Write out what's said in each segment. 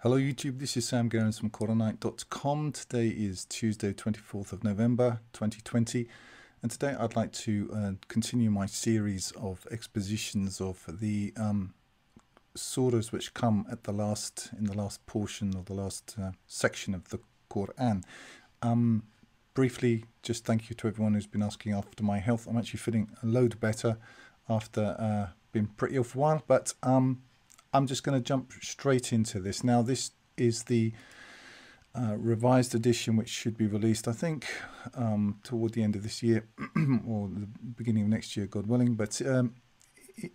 Hello YouTube, this is Sam Gerrans from Quranite.com. Today is Tuesday 24th of November 2020, and today I'd like to continue my series of expositions of the surahs which come at in the last portion or the last section of the Quran. Briefly, just thank you to everyone who's been asking after my health. I'm actually feeling a load better after being pretty ill for a while, but I'm just going to jump straight into this. Now, this is the revised edition, which should be released, I think, toward the end of this year or the beginning of next year, God willing. But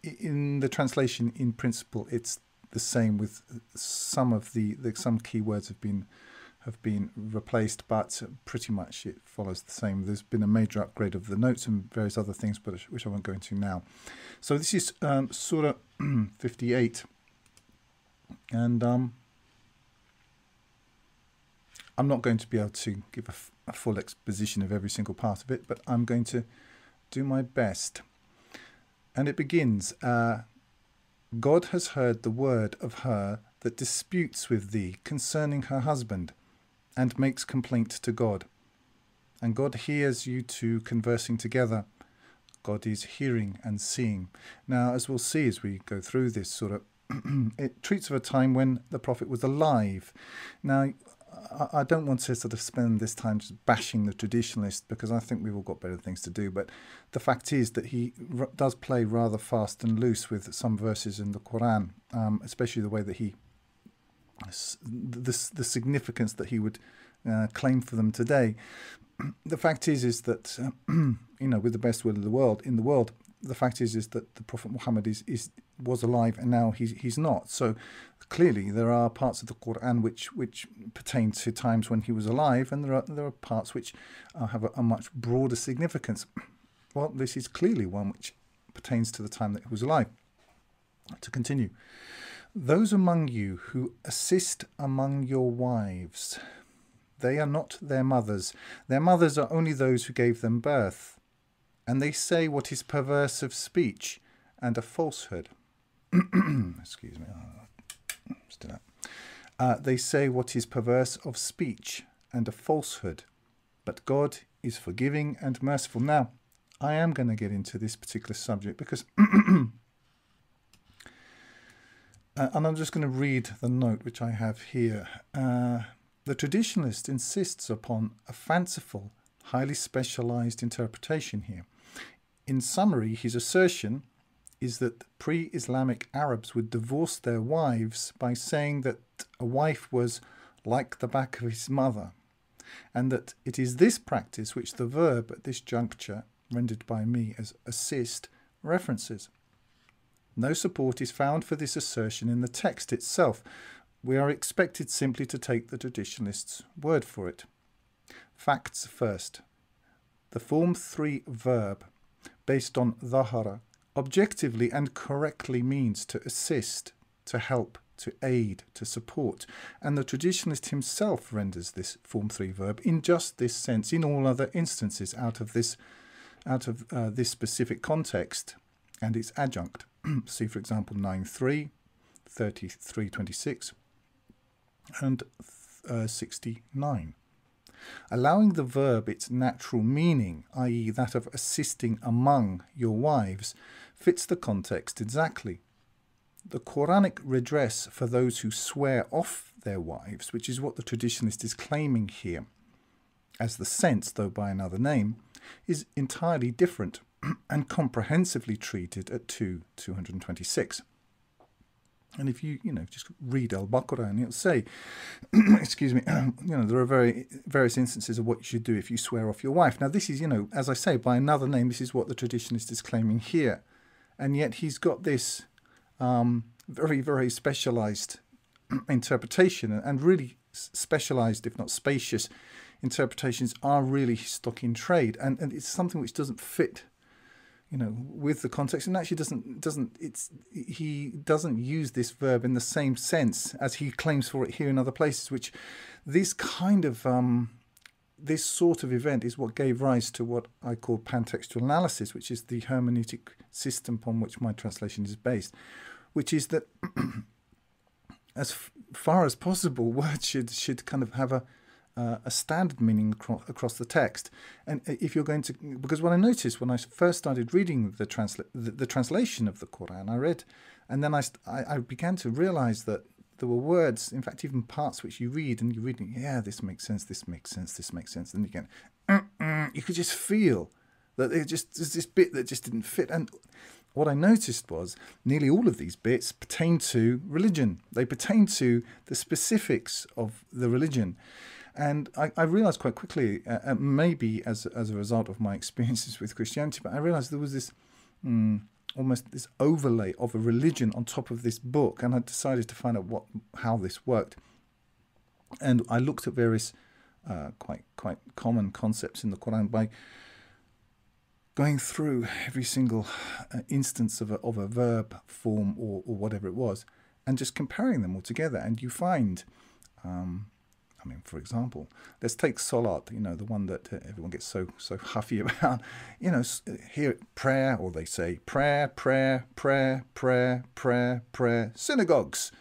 in the translation, in principle, it's the same, with some of some keywords have been replaced, but pretty much it follows the same. There's been a major upgrade of the notes and various other things, but which I won't go into now. So this is Surah 58. And I'm not going to be able to give a full exposition of every single part of it, but I'm going to do my best. And it begins, God has heard the word of her that disputes with thee concerning her husband, and makes complaint to God. And God hears you two conversing together. God is hearing and seeing. Now, as we'll see as we go through this sort of it treats of a time when the Prophet was alive. Now, I don't want to sort of spend this time just bashing the traditionalist, because I think we've all got better things to do. But the fact is that he does play rather fast and loose with some verses in the Quran, especially the way that the significance that he would claim for them today. The fact is that with the best will in the world, the fact is that the Prophet Muhammad was alive, and now he's not. So clearly there are parts of the Quran which pertain to times when he was alive, and there are parts which have a much broader significance. Well, this is clearly one which pertains to the time that he was alive. To continue, those among you who assist among your wives, they are not their mothers. Their mothers are only those who gave them birth. And they say what is perverse of speech and a falsehood. Excuse me. Still up. They say what is perverse of speech and a falsehood. But God is forgiving and merciful. Now, I am going to get into this particular subject because... and I'm just going to read the note which I have here. The traditionalist insists upon a fanciful, highly specialized interpretation here. In summary, his assertion is that pre-Islamic Arabs would divorce their wives by saying that a wife was like the back of his mother, and that it is this practice which the verb at this juncture, rendered by me as assist, references. No support is found for this assertion in the text itself. We are expected simply to take the traditionalist's word for it. Facts first. The form 3 verb, based on dhahara, objectively and correctly means to assist, to help, to aid, to support, and the traditionalist himself renders this form 3 verb in just this sense in all other instances out of this specific context and its adjunct. See, for example, 9.3, 33.26, and 69. Allowing the verb its natural meaning, i.e. that of assisting among your wives, fits the context exactly. The Quranic redress for those who swear off their wives, which is what the traditionalist is claiming here, as the sense, though by another name, is entirely different and comprehensively treated at 226. And if you just read Al-Baqarah, and it'll say, excuse me, there are various instances of what you should do if you swear off your wife. Now, this is, as I say, by another name, this is what the traditionalist is claiming here. And yet he's got this very, very specialized interpretation, and really specialized, if not spacious, interpretations are really stock in trade. And it's something which doesn't fit with the context, and actually he doesn't use this verb in the same sense as he claims for it here in other places, which this sort of event is what gave rise to what I call Pan-Textual Analysis, which is the hermeneutic system upon which my translation is based, which is that as far as possible, words should kind of have a standard meaning across the text. And if you're going to, because what I noticed when I first started reading the translation of the Quran, I read, and then I began to realize that there were words, in fact, even parts which you read, and you're reading, yeah, this makes sense, this makes sense, this makes sense. And you get, you could just feel that there's this bit that just didn't fit. And what I noticed was nearly all of these bits pertain to religion. They pertain to the specifics of the religion. And I realized quite quickly, maybe as a result of my experiences with Christianity, but I realized there was this almost this overlay of a religion on top of this book, and I decided to find out how this worked. And I looked at various quite common concepts in the Quran by going through every single instance of a verb form or whatever it was, and just comparing them all together. And you find, I mean, for example, let's take salat, the one that everyone gets so huffy about. Here, prayer, or they say prayer, prayer, prayer, prayer, prayer, prayer, synagogues.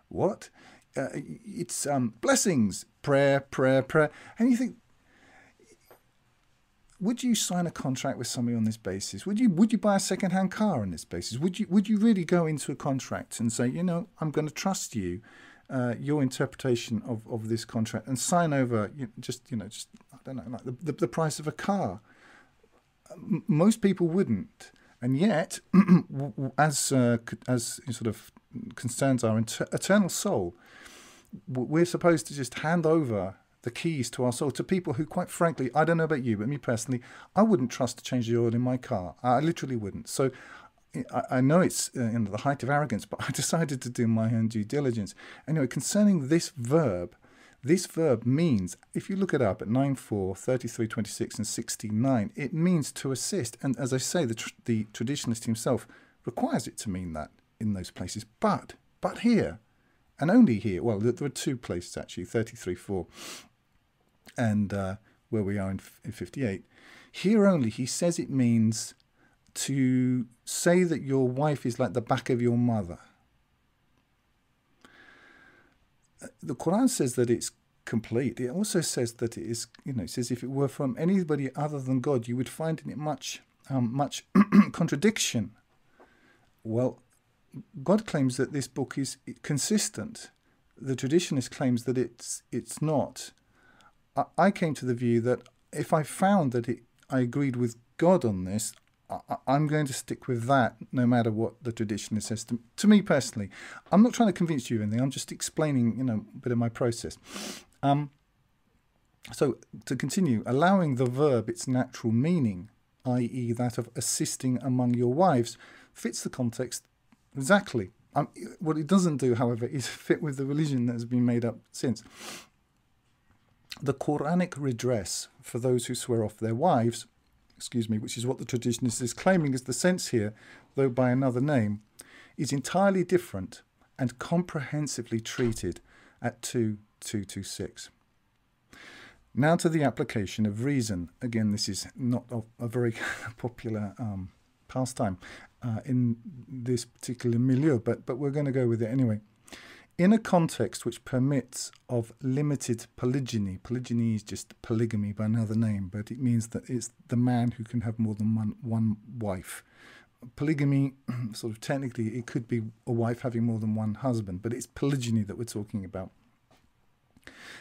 What? It's blessings, prayer, prayer, prayer. And you think, would you sign a contract with somebody on this basis? Would you buy a second-hand car on this basis? Would you really go into a contract and say, I'm going to trust you, your interpretation of this contract, and sign over just I don't know, like the price of a car? Most people wouldn't, and yet, as sort of concerns our eternal soul, we're supposed to just hand over the keys to our soul to people who, quite frankly, I don't know about you, but me personally, I wouldn't trust to change the oil in my car. I literally wouldn't. So I know it's the height of arrogance, but I decided to do my own due diligence. Anyway, concerning this verb means, if you look it up at 9:4, 33, 26, and 69, it means to assist. And as I say, the traditionalist himself requires it to mean that in those places. But here, and only here, well, there are two places actually, 33:4, and where we are in 58. Here only, he says it means to say that your wife is like the back of your mother. The Quran says that it's complete. It also says that it is, it says if it were from anybody other than God, you would find in it much contradiction. Well, God claims that this book is consistent. The traditionalist claims that it's not. I came to the view that if I found that I agreed with God on this, I'm going to stick with that no matter what the traditionalist says to me personally. I'm not trying to convince you of anything. I'm just explaining, a bit of my process. So to continue, allowing the verb its natural meaning, i.e. that of assisting among your wives, fits the context exactly. What it doesn't do, however, is fit with the religion that has been made up since. The Quranic redress for those who swear off their wives, which is what the traditionalist is claiming is the sense here, though by another name, is entirely different and comprehensively treated at 2.226. Now to the application of reason. Again, this is not a very popular pastime in this particular milieu, but we're going to go with it anyway. In a context which permits of limited polygyny is just polygamy by another name, but it means that it's the man who can have more than one wife. Polygamy, sort of technically, it could be a wife having more than one husband, but it's polygyny that we're talking about.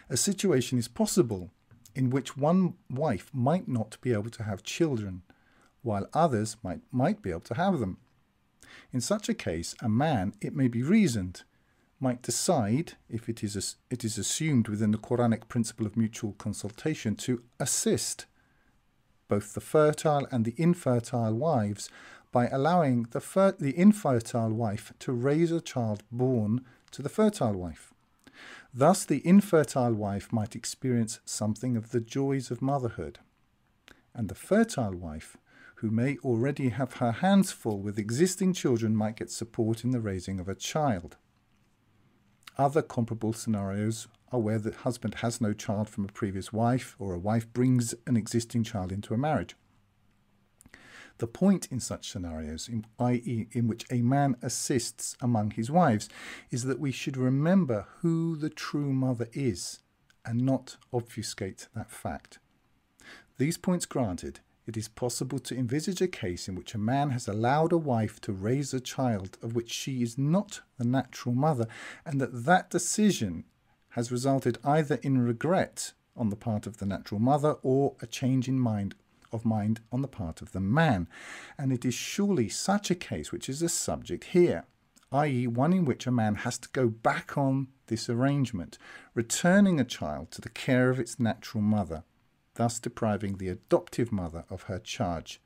A situation is possible in which one wife might not be able to have children, while others might be able to have them. In such a case, a man, it may be reasoned, might decide, if it is assumed within the Quranic principle of mutual consultation, to assist both the fertile and the infertile wives by allowing the infertile wife to raise a child born to the fertile wife. Thus, the infertile wife might experience something of the joys of motherhood, and the fertile wife, who may already have her hands full with existing children, might get support in the raising of a child. Other comparable scenarios are where the husband has no child from a previous wife, or a wife brings an existing child into a marriage. The point in such scenarios, i.e. in which a man assists among his wives, is that we should remember who the true mother is and not obfuscate that fact. These points granted, it is possible to envisage a case in which a man has allowed a wife to raise a child of which she is not the natural mother, and that decision has resulted either in regret on the part of the natural mother or a change in mind on the part of the man. And it is surely such a case which is the subject here, i.e. one in which a man has to go back on this arrangement, returning a child to the care of its natural mother, thus depriving the adoptive mother of her charge.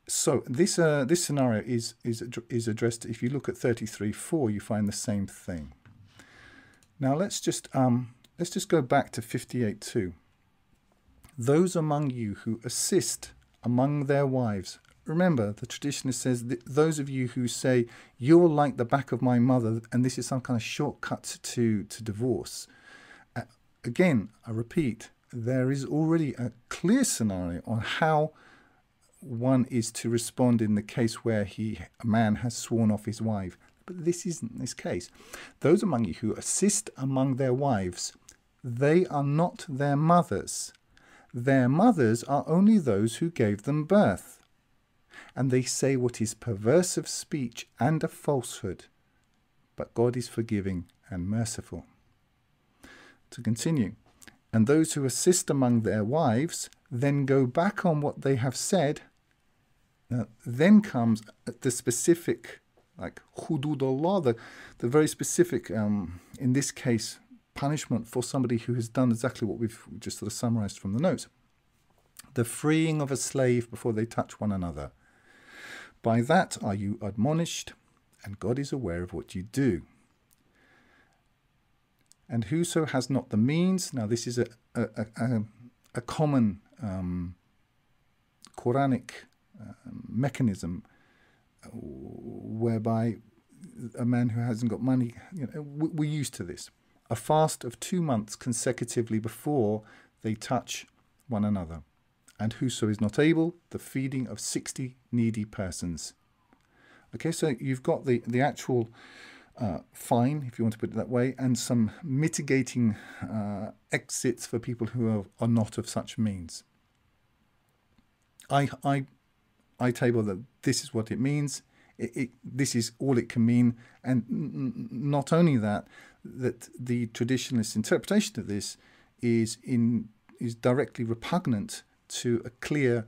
So this scenario is addressed. If you look at 33:4, you find the same thing. Now let's just go back to 58:2. Those among you who assist among their wives. Remember, the traditionalist says that those of you who say you're like the back of my mother, and this is some kind of shortcut to divorce. Again, I repeat, there is already a clear scenario on how one is to respond in the case where a man has sworn off his wife. But this isn't this case. Those among you who assist among their wives, they are not their mothers. Their mothers are only those who gave them birth. And they say what is perverse of speech and of falsehood. But God is forgiving and merciful. To continue. And those who assist among their wives then go back on what they have said. Now, then comes the specific, like hududullah, the very specific, in this case, punishment for somebody who has done exactly what we've just sort of summarized from the notes. The freeing of a slave before they touch one another. By that are you admonished, and God is aware of what you do. And whoso has not the means, now this is a common Quranic mechanism whereby a man who hasn't got money, we're used to this. A fast of 2 months consecutively before they touch one another. And whoso is not able, the feeding of 60 needy persons. Okay, so you've got the actual fine, if you want to put it that way, and some mitigating exits for people who are not of such means. I table that this is what it means. This is all it can mean, and not only that the traditionalist interpretation of this is directly repugnant to a clear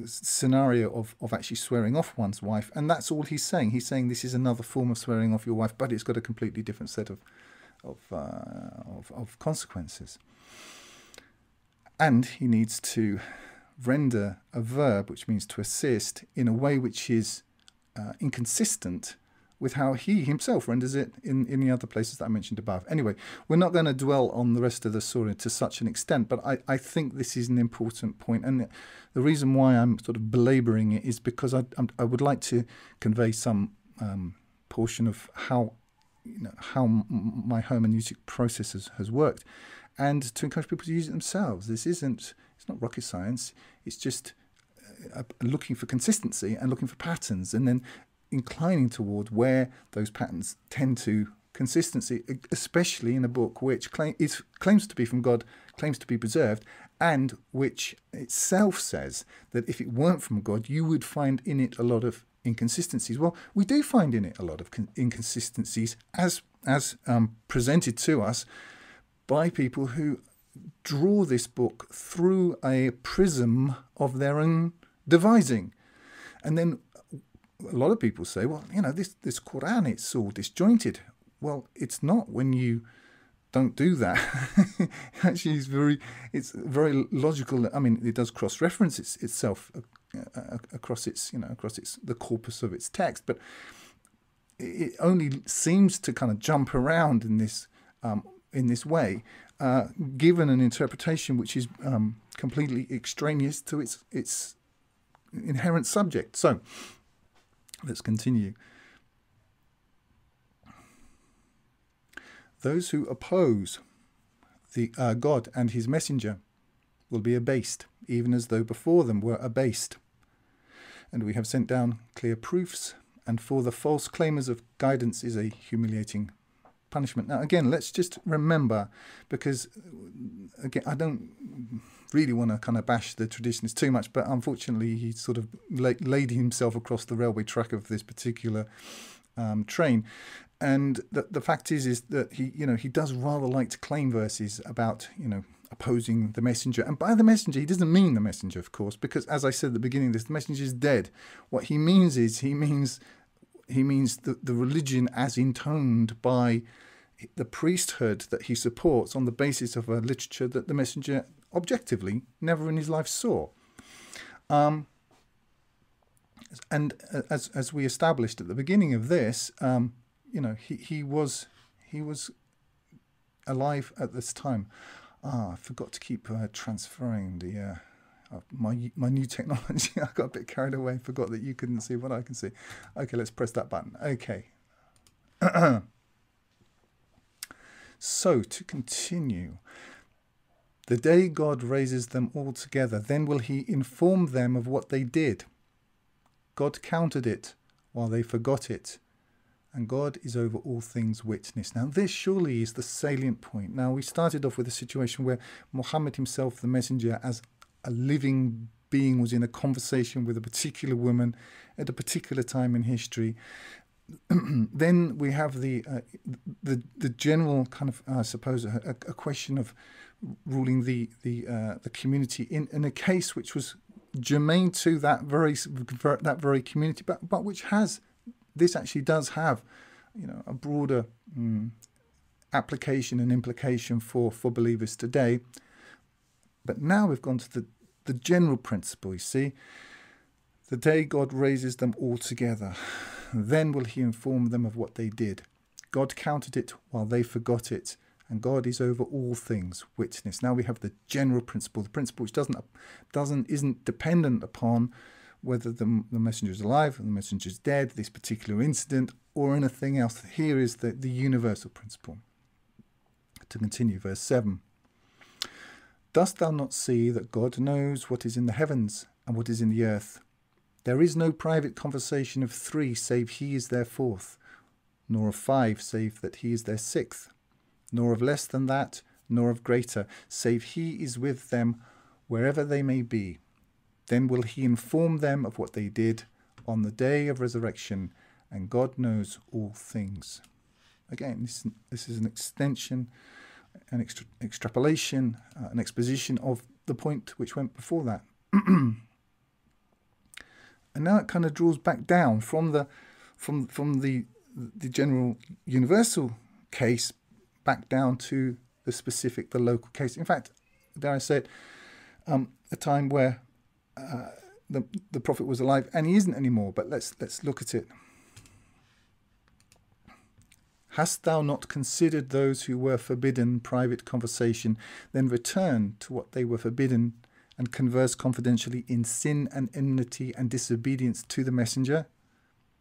scenario of actually swearing off one's wife, and that's all he's saying. He's saying this is another form of swearing off your wife, but it's got a completely different set of consequences. And he needs to render a verb, which means to assist, in a way which is inconsistent with how he himself renders it in the other places that I mentioned above. Anyway, we're not going to dwell on the rest of the surah to such an extent, but I think this is an important point. And the reason why I'm sort of belaboring it is because I would like to convey some portion of how my hermeneutic process has worked, and to encourage people to use it themselves. It's not rocket science. It's just looking for consistency and looking for patterns, and then inclining toward where those patterns tend to consistency, especially in a book which claims to be from God, claims to be preserved, and which itself says that if it weren't from God, you would find in it a lot of inconsistencies. Well, we do find in it a lot of inconsistencies as presented to us by people who draw this book through a prism of their own devising. And then a lot of people say, well, this Quran, it's all disjointed. Well, it's not when you don't do that. Actually, it's very logical. I mean, it does cross-reference itself across the corpus of its text, but it only seems to kind of jump around in this way, given an interpretation which is completely extraneous to its inherent subject. So let's continue. Those who oppose the God and his messenger will be abased, even as though before them were abased. And we have sent down clear proofs, and for the false claimers of guidance is a humiliating punishment. Now, again, let's just remember, because, again, I don't really want to kind of bash the traditionalists too much, but unfortunately he sort of laid himself across the railway track of this particular train. And the fact is that he does rather like to claim verses about, opposing the messenger. And by the messenger, he doesn't mean the messenger, of course, because as I said at the beginning of this, the messenger is dead. What he means is he means the religion as intoned by the priesthood that he supports on the basis of a literature that the messenger objectively never in his life saw. And as we established at the beginning of this, he was alive at this time. I forgot to keep transferring the my new technology. I got a bit carried away, forgot that you couldn't see what I can see. Okay, let's press that button. Okay. So, to continue. The day God raises them all together, then will he inform them of what they did. God counted it while they forgot it, and God is over all things witness. Now, this surely is the salient point. Now, we started off with a situation where Muhammad himself, the messenger, as a living being, was in a conversation with a particular woman at a particular time in history. Then we have the general kind of, I suppose, a question of ruling the community in a case which was germane to that very community, but which this actually does have, a broader application and implication for believers today. But now we've gone to the general principle. You see, the day God raises them all together, then will he inform them of what they did. God counted it while they forgot it, and God is over all things witness. Now we have the general principle, the principle which isn't dependent upon whether the messenger is alive or the messenger is dead, this particular incident, or anything else. Here is the universal principle. To continue, verse 7. Dost thou not see that God knows what is in the heavens and what is in the earth? There is no private conversation of three, save he is their fourth, nor of five, save that he is their sixth, nor of less than that, nor of greater, save he is with them wherever they may be. Then will he inform them of what they did on the day of resurrection, and God knows all things. Again, this is an extension, an extrapolation, an exposition of the point which went before that. And now it kind of draws back down from the general universal case back down to the specific, the local case. In fact, dare I say it, a time where the Prophet was alive and he isn't anymore. But let's look at it. Hast thou not considered those who were forbidden private conversation, then return to what they were forbidden, and converse confidentially in sin and enmity and disobedience to the messenger?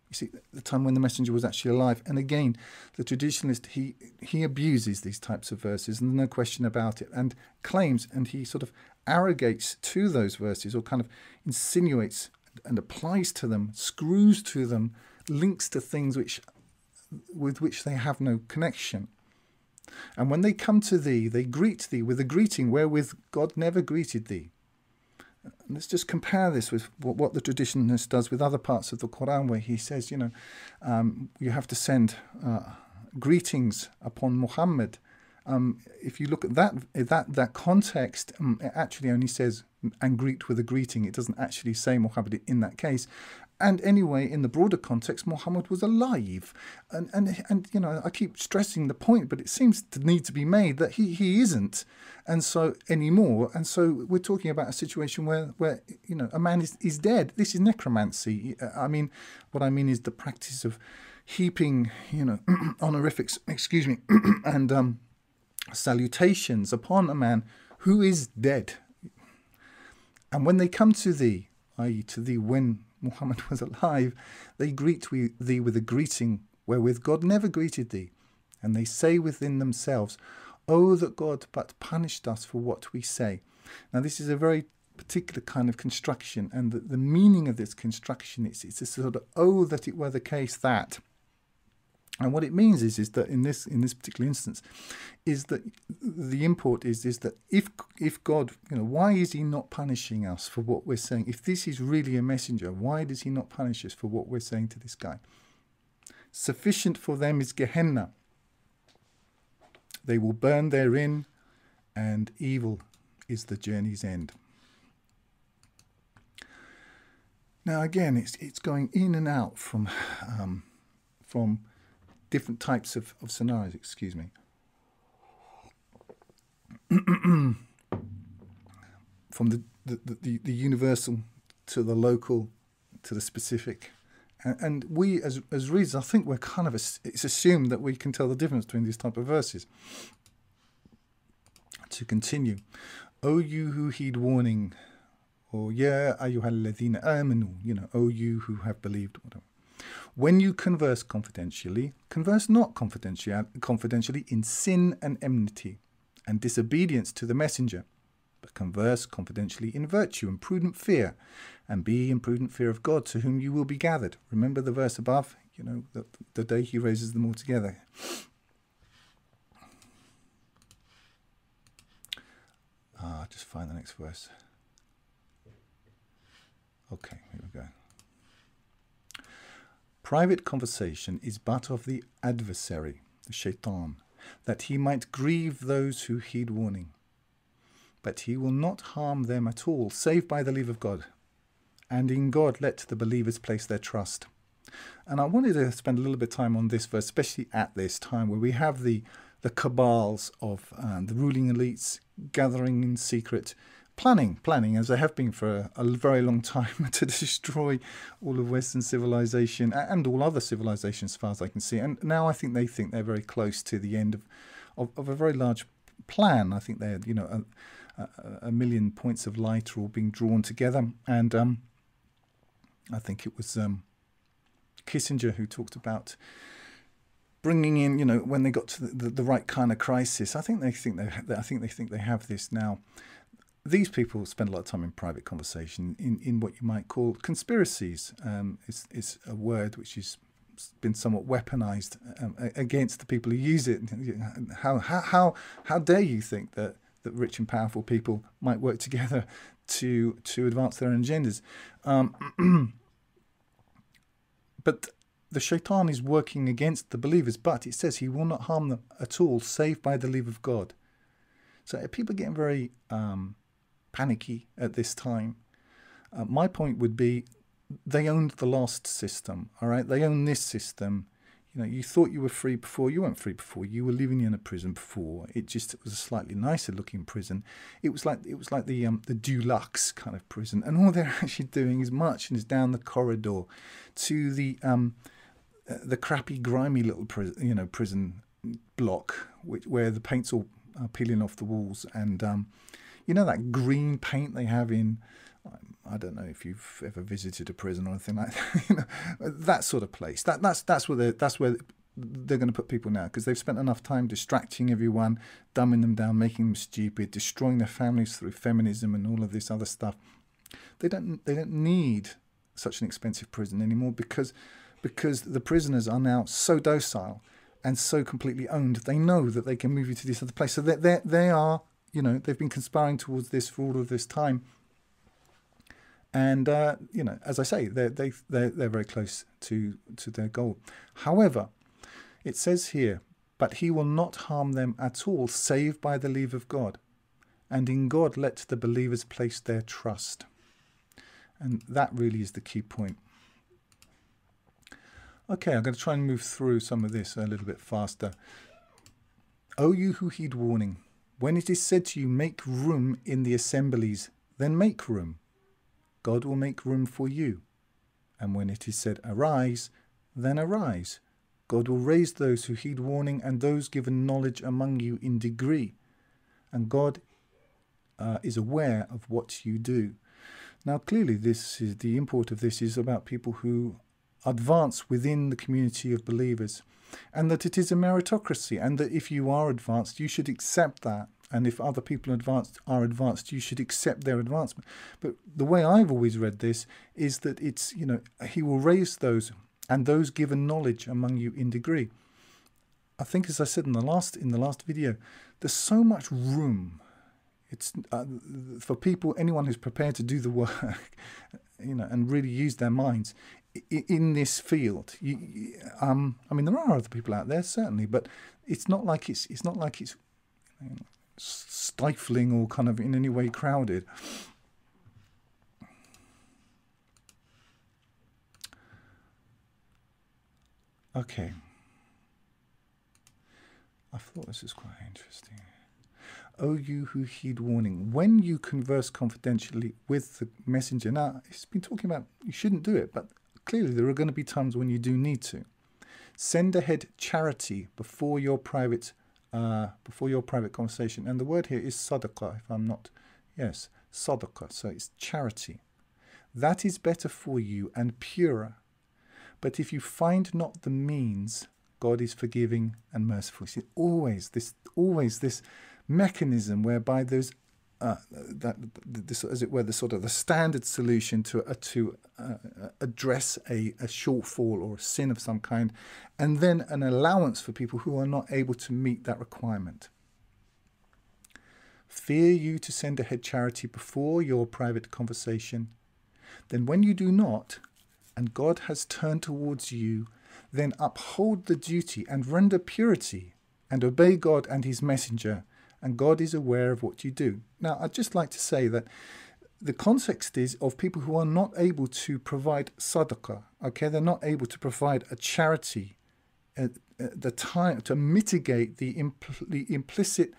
You see, the time when the messenger was actually alive. And again, the traditionalist, he abuses these types of verses, and no question about it, and claims, and he sort of arrogates to those verses, or kind of insinuates and applies to them, screws to them, links to things with which they have no connection. And when they come to thee, they greet thee with a greeting wherewith God never greeted thee. Let's just compare this with what the traditionalist does with other parts of the Quran, where he says, you have to send greetings upon Muhammad. If you look at that context, it actually only says, and greet with a greeting. It doesn't actually say Muhammad in that case. And anyway, in the broader context, Muhammad was alive. And I keep stressing the point, but it seems to need to be made that he isn't, and so anymore. And so we're talking about a situation where a man is dead. This is necromancy. What I mean is the practice of heaping, honorifics, and salutations upon a man who is dead. And when they come to thee, i.e. to thee when Muhammad was alive, they greet thee with a greeting wherewith God never greeted thee. And they say within themselves, Oh, that God but punished us for what we say. Now, this is a very particular kind of construction, and the meaning of this construction, it's a sort of, oh, that it were the case that. And what it means is that in this particular instance, is that the import is that if God, why is he not punishing us for what we're saying? If this is really a messenger, why does he not punish us for what we're saying to this guy? Sufficient for them is Gehenna. They will burn therein, and evil is the journey's end. Now again, it's going in and out from different types of scenarios. Excuse me. From the universal to the local to the specific, and we as readers, I think we're kind of it's assumed that we can tell the difference between these type of verses. To continue, O you who heed warning, or ya ayyuhal ladhina amanu, O you who have believed, whatever. When you converse confidentially, converse not confidentially in sin and enmity and disobedience to the messenger, but converse confidentially in virtue and prudent fear, and be in prudent fear of God, to whom you will be gathered. Remember the verse above, the day he raises them all together. Just find the next verse. Okay, here we go. Private conversation is but of the adversary, the shaitan, that he might grieve those who heed warning. But he will not harm them at all, save by the leave of God. And in God let the believers place their trust. And I wanted to spend a little bit of time on this verse, especially at this time where we have the cabals of the ruling elites gathering in secret, planning, as they have been for a very long time, to destroy all of Western civilization and all other civilizations, as far as I can see. And now I think they're very close to the end of a very large plan. I think they're, a million points of light are all being drawn together. And I think it was Kissinger who talked about bringing in, when they got to the right kind of crisis. I think they think they have this now. These people spend a lot of time in private conversation in what you might call conspiracies. It's a word which has been somewhat weaponized against the people who use it. How dare you think that rich and powerful people might work together to advance their own agendas? But the shaitan is working against the believers, but it says he will not harm them at all, save by the leave of God. So people are getting very panicky at this time. My point would be they owned the last system, all right? They own this system. You thought you were free before. You weren't free before. You were living in a prison before. It was a slightly nicer looking prison. It was like the deluxe kind of prison. And all they're actually doing is marching us down the corridor to the crappy, grimy little prison block, where the paint's all peeling off the walls, and that green paint they have in. I don't know if you've ever visited a prison or anything like that. That sort of place. That's where they're going to put people now, because they've spent enough time distracting everyone, dumbing them down, making them stupid, destroying their families through feminism and all of this other stuff. They don't need such an expensive prison anymore, because the prisoners are now so docile and so completely owned. They know that they can move you to this other place. So they are, they've been conspiring towards this for all of this time. And as I say, they're very close to their goal. However, it says here, but he will not harm them at all, save by the leave of God. And in God let the believers place their trust. And that really is the key point. Okay, I'm going to try and move through some of this a little bit faster. O you who heed warning, when it is said to you, make room in the assemblies, then make room. God will make room for you. And when it is said, arise, then arise. God will raise those who heed warning and those given knowledge among you in degree. And God is aware of what you do. Now, clearly, the import of this is about people who advance within the community of believers. and that it is a meritocracy, and that if you are advanced, you should accept that. And if other people are advanced, you should accept their advancement. But the way I've always read this is that it's, you know, he will raise those and those given knowledge among you in degree. I think, as I said in the last video, there's so much room. It's for people, anyone who's prepared to do the work, you know, and really use their minds in this field. I mean, there are other people out there certainly, but it's not like it's you know, stifling or kind of in any way crowded. Okay. I thought this was quite interesting. O you who heed warning, when you converse confidentially with the messenger. Now, it's been talking about you shouldn't do it, but clearly there are going to be times when you do need to. Send ahead charity before your private conversation. And the word here is sadaqah, if I'm not, yes, sadaqah. So it's charity. That is better for you and purer. But if you find not the means, God is forgiving and merciful. See, always this mechanism whereby there's this, as it were, the sort of the standard solution to address a shortfall or a sin of some kind, and then an allowance for people who are not able to meet that requirement. Fear you to send ahead charity before your private conversation. Then when you do not, and God has turned towards you, then uphold the duty and render purity, and obey God and his messenger, and God is aware of what you do. Now, I'd just like to say that the context is of people who are not able to provide sadaqah, okay? They're not able to provide a charity at the time to mitigate the implicit,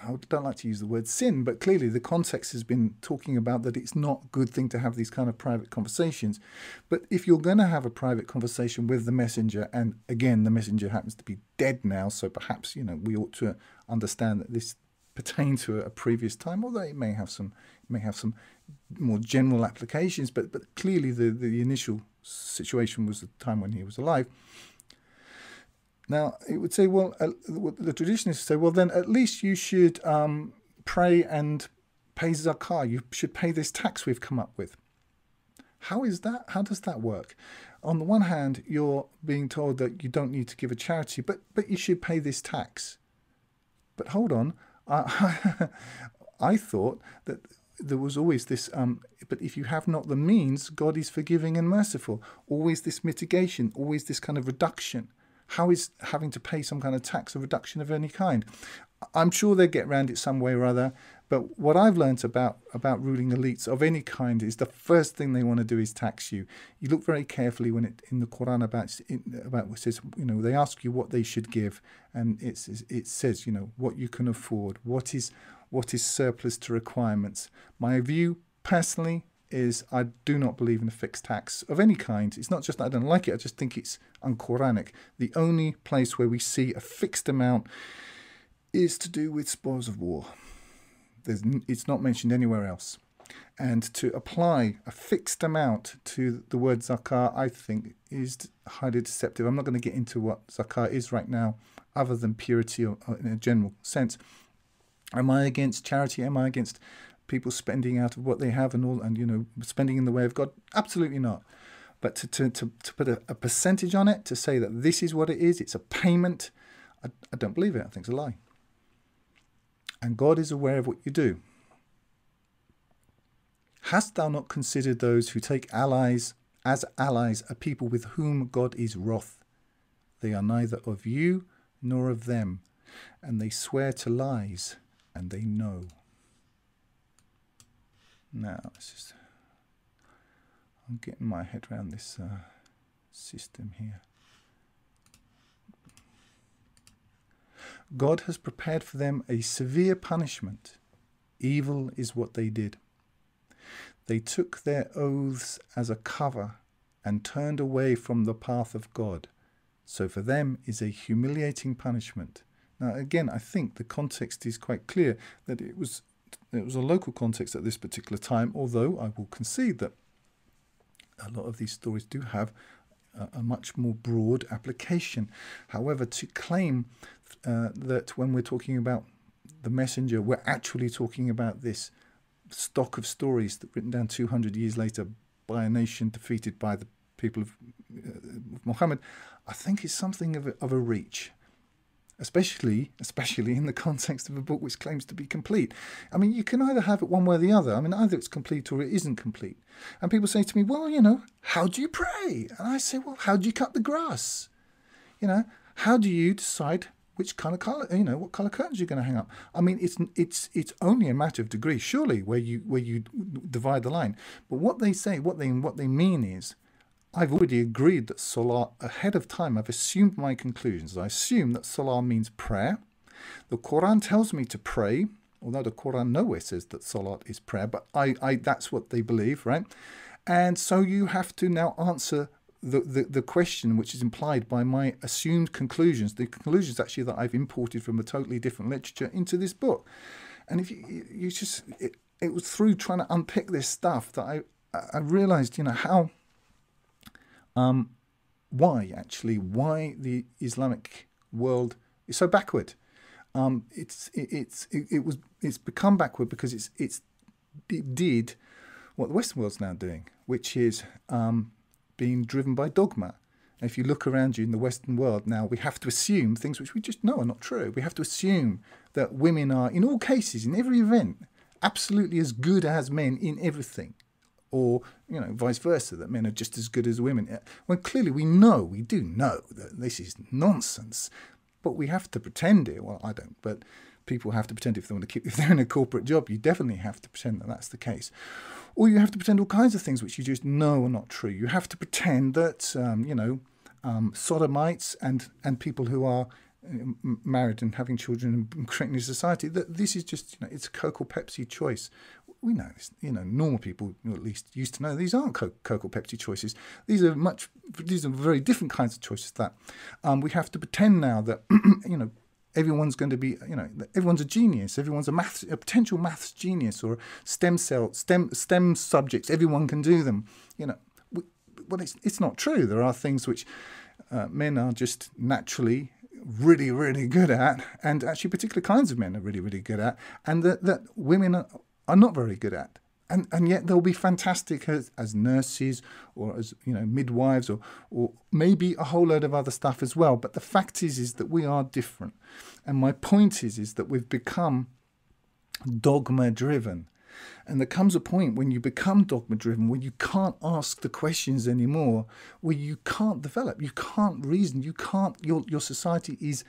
I don't like to use the word sin, but clearly the context has been talking about that it's not a good thing to have these kind of private conversations. But if you're going to have a private conversation with the messenger, and again, the messenger happens to be dead now, so perhaps, you know, we ought to understand that this pertains to a previous time, although it may have some more general applications, but clearly the initial situation was the time when he was alive. Now, it would say, well, the traditionists say, well, then at least you should pray and pay zakah. You should pay this tax we've come up with. How is that? How does that work? On the one hand, you're being told that you don't need to give a charity, but you should pay this tax. But hold on. I thought that there was always this, but if you have not the means, God is forgiving and merciful. Always this mitigation, always this kind of reduction. How is having to pay some kind of tax a reduction of any kind? I'm sure they get around it some way or other, but what I've learnt about ruling elites of any kind is the first thing they want to do is tax you. You look very carefully when it in the Quran about what it says, you know, they ask you what they should give, and it says, you know, what you can afford, what is surplus to requirements. My view personally is I do not believe in a fixed tax of any kind. It's not just that I don't like it, I just think it's un-Quranic. The only place where we see a fixed amount is to do with spoils of war. It's not mentioned anywhere else. And to apply a fixed amount to the word zakah, I think, is highly deceptive. I'm not going to get into what zakah is right now, other than purity or in a general sense. Am I against charity? Am I against people spending out of what they have and you know, spending in the way of God? Absolutely not. But to put a percentage on it, to say that this is what it is, it's a payment, I don't believe it. I think it's a lie. And God is aware of what you do. Hast thou not considered those who take allies as allies a people with whom God is wroth? They are neither of you nor of them, and they swear to lies, and they know. Now, I'm getting my head around this system here. God has prepared for them a severe punishment. Evil is what they did. They took their oaths as a cover and turned away from the path of God. So for them is a humiliating punishment. Now, again, I think the context is quite clear that it was a local context at this particular time, although I will concede that A lot of these stories do have a much more broad application. However, to claim that when we're talking about the messenger, we're actually talking about this stock of stories that written down 200 years later by a nation defeated by the people of Muhammad, I think it's something of a reach. Especially in the context of a book which claims to be complete. I mean, you can either have it one way or the other. I mean, either it's complete or it isn't complete. And people say to me, well, you know, how do you pray? And I say, well, how do you cut the grass? You know, how do you decide which kind of colour, you know, what colour curtains you're going to hang up? I mean, it's only a matter of degree, surely, where you divide the line. But what they say, what they mean is, I've already agreed that Salah ahead of time. I've assumed my conclusions. I assume that Salah means prayer. The Quran tells me to pray, although the Quran nowhere says that Salah is prayer, but I that's what they believe, right? And so you have to now answer the question which is implied by my assumed conclusions, the conclusions actually that I've imported from a totally different literature into this book. And if you just, it was through trying to unpick this stuff that I realized, you know, how... why the Islamic world is so backward. It's become backward because it did what the Western world's now doing, which is being driven by dogma. And if you look around you in the Western world now, we have to assume things which we just know are not true. We have to assume that women are, in all cases, in every event, absolutely as good as men in everything. Or, you know, vice versa, that men are just as good as women. When clearly we do know that this is nonsense, but we have to pretend it. Well, I don't, but people have to pretend if they're in a corporate job, you definitely have to pretend that that's the case. Or you have to pretend all kinds of things which you just know are not true. You have to pretend that, sodomites and people who are married and having children and creating a society, that this is just, you know, it's a Coke or Pepsi choice. We know this, you know, normal people, at least, used to know these aren't Coke or Pepsi choices. These are very different kinds of choices. That we have to pretend now that, you know, everyone's going to be, you know, everyone's a genius. Everyone's a potential maths genius, or STEM subjects. Everyone can do them. You know, well, it's not true. There are things which men are just naturally really, really good at, and actually particular kinds of men are really, really good at, and that women are not very good at. And yet they'll be fantastic as nurses, or as, you know, midwives, or maybe a whole load of other stuff as well. But the fact is that we are different. And my point is that we've become dogma driven. And there comes a point when you become dogma driven, where you can't ask the questions anymore, where you can't develop, you can't reason, you can't, your society is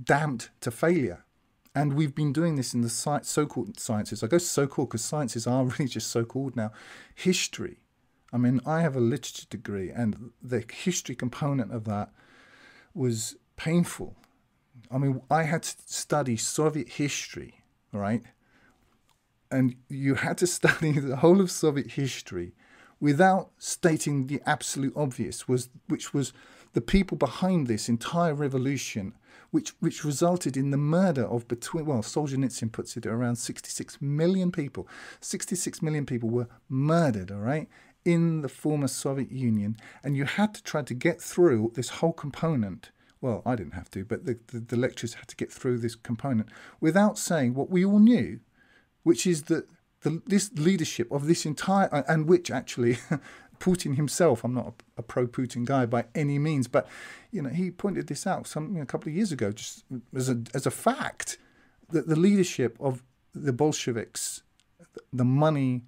damned to failure. And we've been doing this in the so-called sciences. I go so-called because sciences are really just so-called now. History. I mean, I have a literature degree, and the history component of that was painful. I mean, I had to study Soviet history, right? And you had to study the whole of Soviet history without stating the absolute obvious, which was the people behind this entire revolution, which resulted in the murder of Solzhenitsyn puts it at around 66 million people. 66 million people were murdered, all right, in the former Soviet Union. And you had to try to get through this whole component. Well, I didn't have to, but the lecturers had to get through this component without saying what we all knew, which is that this leadership of this entire, and which actually Putin himself, I'm not a pro-Putin guy by any means, but, you know, he pointed this out a couple of years ago, just as a fact, that the leadership of the Bolsheviks, the money,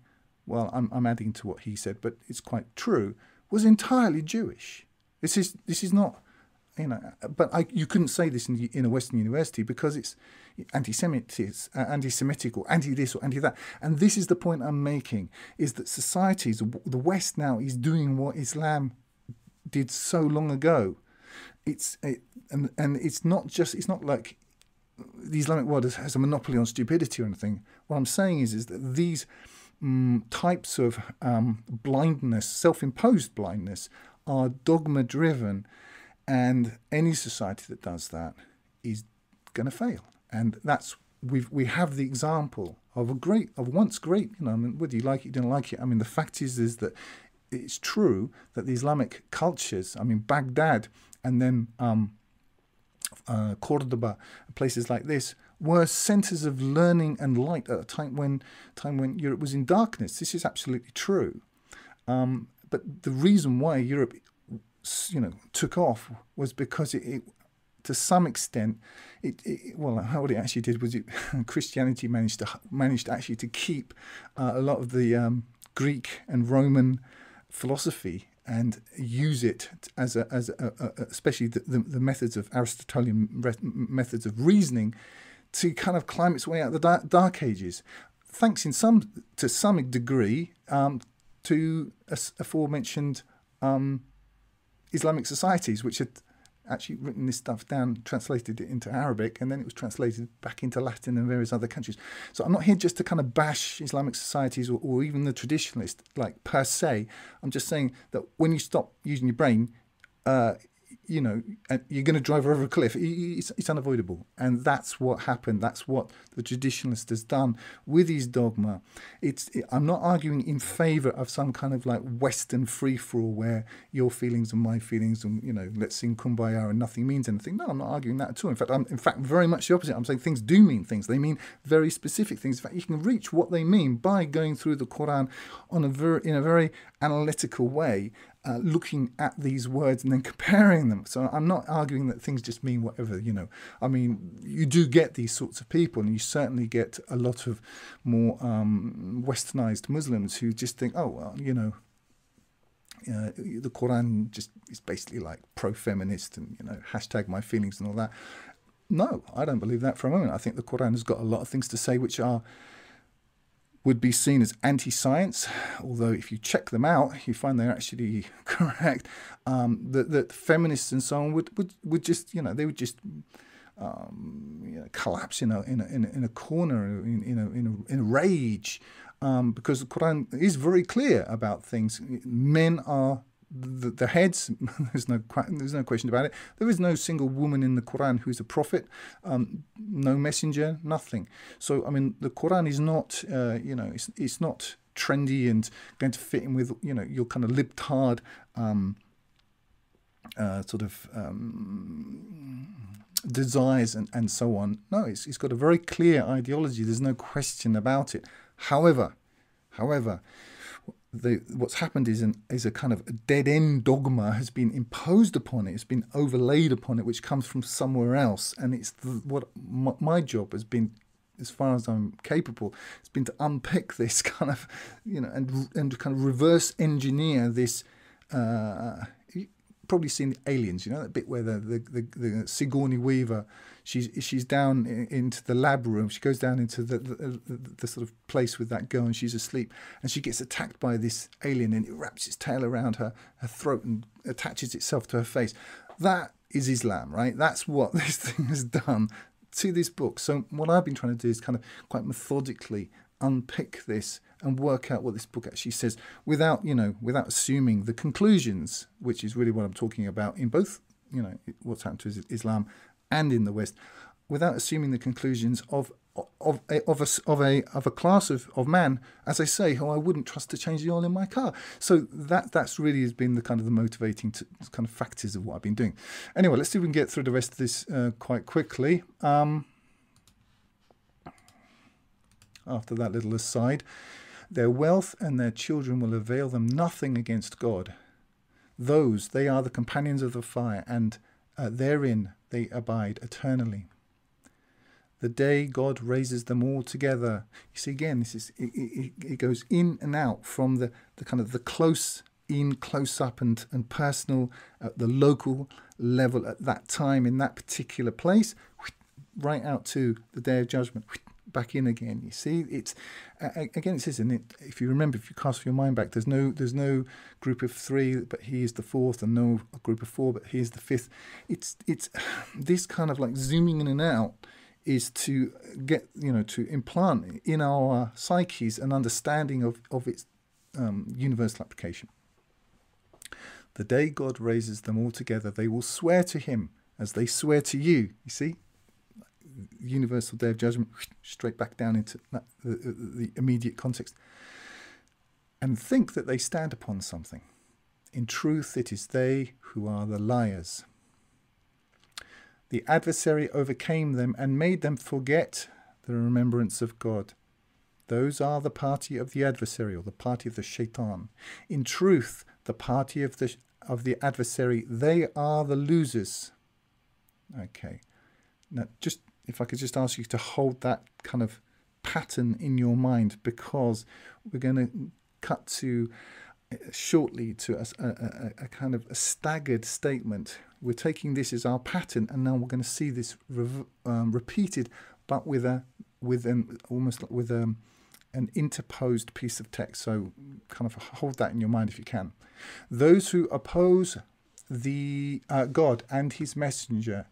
well, I'm adding to what he said, but it's quite true, was entirely Jewish. This is not, you know, but you couldn't say this in a Western university because it's anti-Semitic or anti-this or anti-that. And this is the point I'm making, is that societies, the West now, is doing what Islam did so long ago. And it's not like the Islamic world has a monopoly on stupidity or anything. What I'm saying is that these types of blindness, self-imposed blindness, are dogma-driven, and any society that does that is going to fail. And that's we have the example of once great, I mean, whether you like it, you don't like it. I mean, the fact is that it's true that the Islamic cultures, I mean, Baghdad and then Cordoba, places like this, were centers of learning and light at a time when Europe was in darkness. This is absolutely true. But the reason why Europe, took off was because it to some extent, what it actually did was Christianity managed actually to keep a lot of the Greek and Roman philosophy and use it as especially the methods of Aristotelian methods of reasoning to kind of climb its way out of the Dark Ages, thanks to some degree to aforementioned Islamic societies, which had actually written this stuff down, translated it into Arabic, and then it was translated back into Latin and various other countries. So I'm not here just to kind of bash Islamic societies or even the traditionalists, like per se. I'm just saying that when you stop using your brain, you're going to drive over a cliff. It's unavoidable. And that's what happened. That's what the traditionalist has done with his dogma. I'm not arguing in favor of some kind of like Western free-for-all where your feelings are my feelings and, let's sing Kumbaya and nothing means anything. No, I'm not arguing that at all. In fact, very much the opposite. I'm saying things do mean things. They mean very specific things. In fact, you can reach what they mean by going through the Quran in a very analytical way, looking at these words and then comparing them. So I'm not arguing that things just mean whatever, I mean, you do get these sorts of people, and you certainly get a lot of more westernized Muslims who just think, oh, well, the Quran just is basically like pro-feminist and, hashtag my feelings and all that. No, I don't believe that for a moment. I think the Quran has got a lot of things to say which would be seen as anti-science, although if you check them out, you find they're actually correct. That feminists and so on would just, they would just collapse in a corner in a rage, because the Quran is very clear about things. Men are the heads. There's no question about it. There is no single woman in the Quran who's a prophet, no messenger, nothing. So I mean, the Quran is not, it's not trendy and going to fit in with your kind of libtard desires and so on. No, it's got a very clear ideology. There's no question about it. However, what's happened is a kind of a dead-end dogma has been imposed upon it. It's been overlaid upon it, which comes from somewhere else. And it's what my job has been, as far as I'm capable, it's been to unpick this kind of, and kind of reverse engineer this. You've probably seen Aliens, that bit where the Sigourney Weaver, she's down into the lab room. She goes down into the sort of place with that girl, and she's asleep, and she gets attacked by this alien, and it wraps its tail around her throat and attaches itself to her face. That is Islam, right? That's what this thing has done to this book. So what I've been trying to do is kind of quite methodically unpick this and work out what this book actually says without assuming the conclusions, which is really what I'm talking about in both, what's happened to Islam and in the West, without assuming the conclusions of a class of man, as I say, who I wouldn't trust to change the oil in my car. So that's really has been the kind of the motivating kind of factors of what I've been doing. Anyway, let's see if we can get through the rest of this quite quickly. After that little aside, their wealth and their children will avail them nothing against God. They are the companions of the fire, and therein they abide eternally. The day God raises them all together. You see, again, this is it goes in and out from the kind of the close up and personal at the local level at that time in that particular place, right out to the day of judgment, back in again. You see, it's again, it says in it, if you cast your mind back, there's no group of three, but he is the fourth, and no group of four, but he is the fifth. It's this kind of like zooming in and out is to get, to implant in our psyches an understanding of its universal application. The day God raises them all together, they will swear to him as they swear to you. You see, universal day of judgment, straight back down into the immediate context, and think that they stand upon something. In truth, it is they who are the liars. The adversary overcame them and made them forget the remembrance of God. Those are the party of the adversary, or the party of the shaitan. In truth, the party of the adversary, they are the losers. Okay. Now, just if I could just ask you to hold that kind of pattern in your mind, because we're going to cut to shortly to a kind of a staggered statement. We're taking this as our pattern, and now we're going to see this repeated, but with an interposed piece of text. So kind of hold that in your mind if you can. Those who oppose the God and his messenger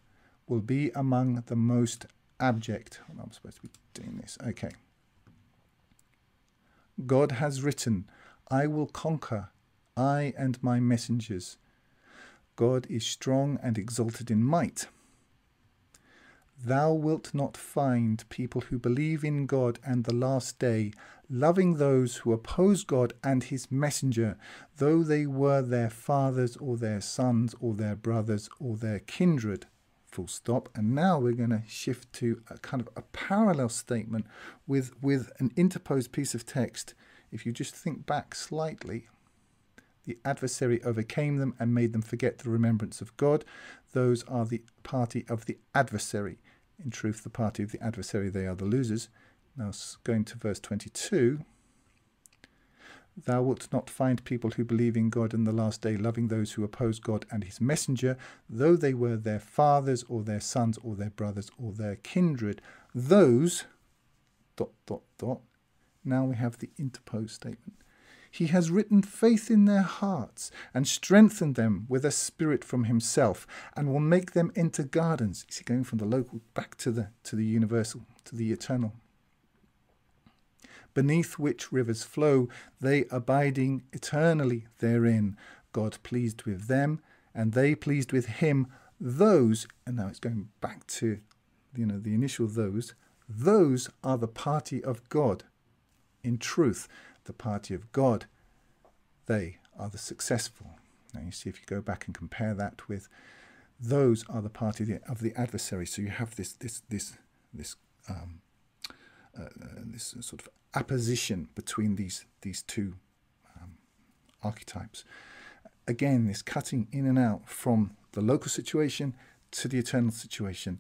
will be among the most abject. Well, I'm supposed to be doing this. Okay. God has written, I will conquer, I and my messengers. God is strong and exalted in might. Thou wilt not find people who believe in God and the last day, loving those who oppose God and his messenger, though they were their fathers or their sons or their brothers or their kindred. Full stop. And now we're going to shift to a kind of a parallel statement with an interposed piece of text. If you just think back slightly, the adversary overcame them and made them forget the remembrance of God. Those are the party of the adversary. In truth, the party of the adversary, they are the losers. Now, going to verse 22. Thou wilt not find people who believe in God in the last day, loving those who oppose God and his messenger, though they were their fathers or their sons or their brothers or their kindred. Those, ... Now we have the interposed statement. He has written faith in their hearts and strengthened them with a spirit from himself, and will make them enter gardens. Is he going from the local back to the universal, to the eternal? Beneath which rivers flow, they abiding eternally therein. God pleased with them, and they pleased with him. Those, and now it's going back to the initial those are the party of God. In truth, the party of God, they are the successful. Now you see, if you go back and compare that with those are the party of the adversary. So you have this sort of apposition between these two archetypes. Again, this cutting in and out from the local situation to the eternal situation.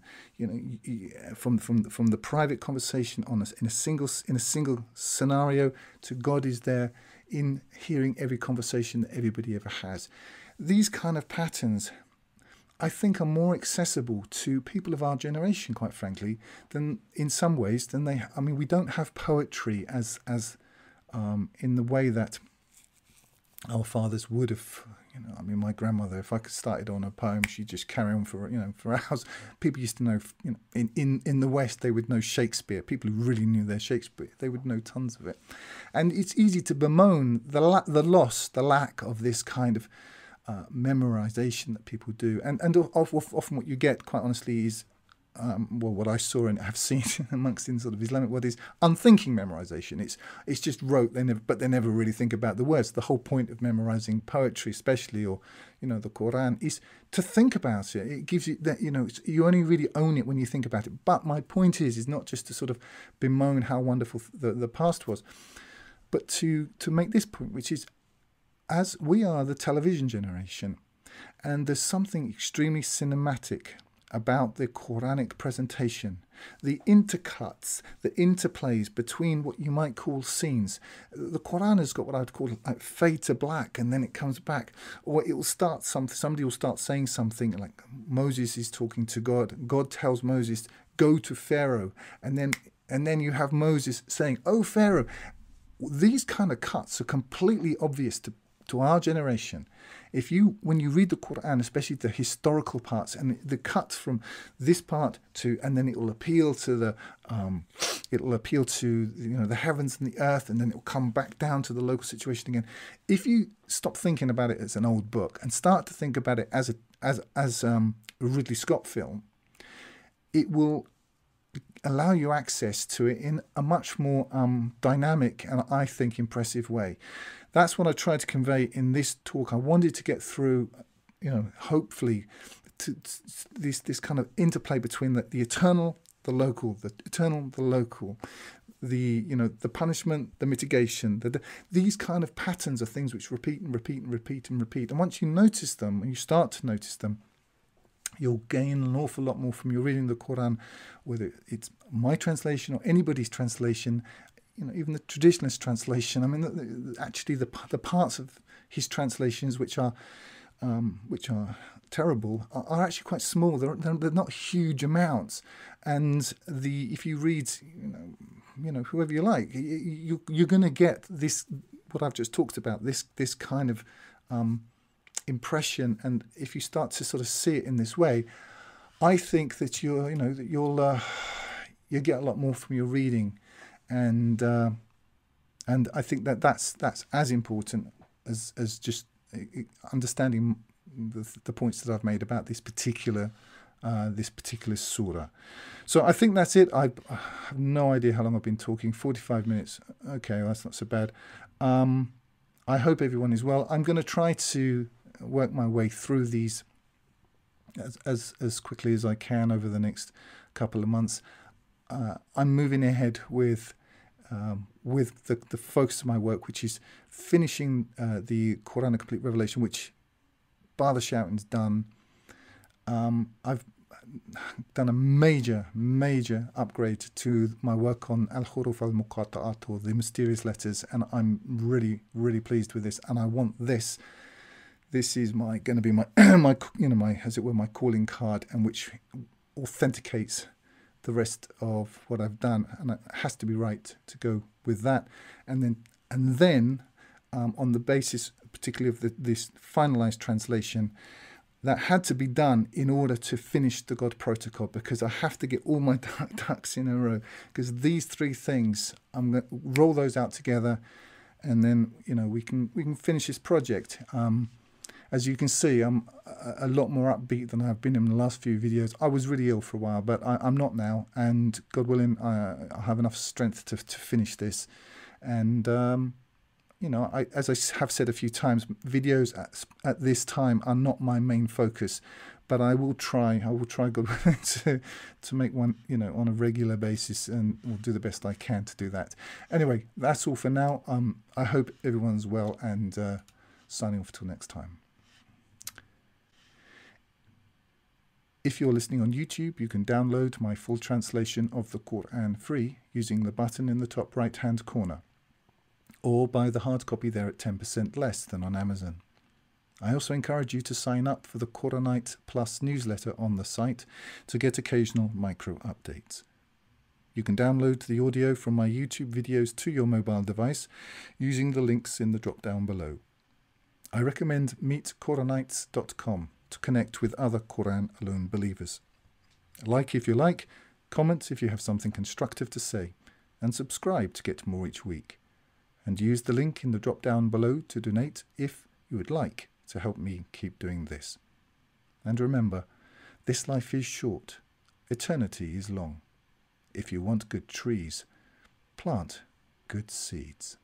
From the private conversation in a single scenario to God is there in hearing every conversation that everybody ever has. These kind of patterns, I think, are more accessible to people of our generation, quite frankly, than in some ways than they. I mean, we don't have poetry as in the way that our fathers would have. I mean, my grandmother, if I started on a poem, she'd just carry on for hours. People used to know, in the West, they would know Shakespeare. People who really knew their Shakespeare, they would know tons of it. And it's easy to bemoan the lack of this kind of memorization that people do. And often what you get, quite honestly, is what I saw and have seen amongst in sort of Islamic world is unthinking memorization. It's just rote. But they never really think about the words. The whole point of memorizing poetry, especially, or the Quran, is to think about it. It gives you that you only really own it when you think about it. But my point is not just to sort of bemoan how wonderful the past was, but to make this point, which is, as we are the television generation, and there's something extremely cinematic about the Quranic presentation, the intercuts, the interplays between what you might call scenes. The Quran has got what I would call like fade to black, and then it comes back, or it will start somebody will start saying something like Moses is talking to God. God tells Moses, go to Pharaoh, and then you have Moses saying, oh Pharaoh. These kind of cuts are completely obvious to our generation. When you read the Quran, especially the historical parts, and the cuts from this part to, and then it will appeal to the heavens and the earth, and then it will come back down to the local situation again. If you stop thinking about it as an old book and start to think about it as a Ridley Scott film, it will allow you access to it in a much more dynamic and, I think, impressive way. That's what I tried to convey in this talk. I wanted to get through, hopefully, to this kind of interplay between the eternal, the local, the eternal, the local, the punishment, the mitigation. These kind of patterns are things which repeat and repeat and repeat and repeat. And once you notice them, and you start to notice them, you'll gain an awful lot more from your reading the Quran, whether it's my translation or anybody's translation, even the traditionalist translation. I mean, actually, the parts of his translations which are terrible are actually quite small. They're not huge amounts, and if you read, whoever you like, you're going to get this, what I've just talked about, this kind of impression. And if you start to sort of see it in this way, I think that you'll get a lot more from your reading, and I think that's as important as just understanding the points that I've made about this particular surah. So I think that's it. I have no idea how long I've been talking. 45 minutes. Okay, well, that's not so bad. I hope everyone is well. I'm going to try to work my way through these as quickly as I can over the next couple of months. I'm moving ahead with the focus of my work, which is finishing the Quran, a Complete Revelation, which, bar the shouting's done. I've done a major upgrade to my work on Al-Huruf al-Muqatta'at, or the mysterious letters, and I'm really pleased with this. And I want this. This is going to be my my as it were, my calling card, and which authenticates the rest of what I've done, and it has to be right to go with that. And then on the basis, particularly of this finalized translation, that had to be done in order to finish the God protocol, because I have to get all my ducks in a row, because these three things, I'm going to roll those out together, and then we can finish this project. As you can see, I'm a lot more upbeat than I've been in the last few videos. I was really ill for a while, but I'm not now, and God willing, I have enough strength to finish this. And as I have said a few times, videos at this time are not my main focus, but I will try, God willing, to make one, on a regular basis, and will do the best I can to do that. Anyway, that's all for now. I hope everyone's well, and signing off till next time. If you're listening on YouTube, you can download my full translation of the Quran free using the button in the top right-hand corner, or buy the hard copy there at 10% less than on Amazon. I also encourage you to sign up for the Quranite Plus newsletter on the site to get occasional micro updates. You can download the audio from my YouTube videos to your mobile device using the links in the drop-down below. I recommend meetquranites.com to connect with other Quran alone believers. Like if you like, comment if you have something constructive to say, and subscribe to get more each week. And use the link in the drop down below to donate if you would like to help me keep doing this. And remember, this life is short, eternity is long. If you want good trees, plant good seeds.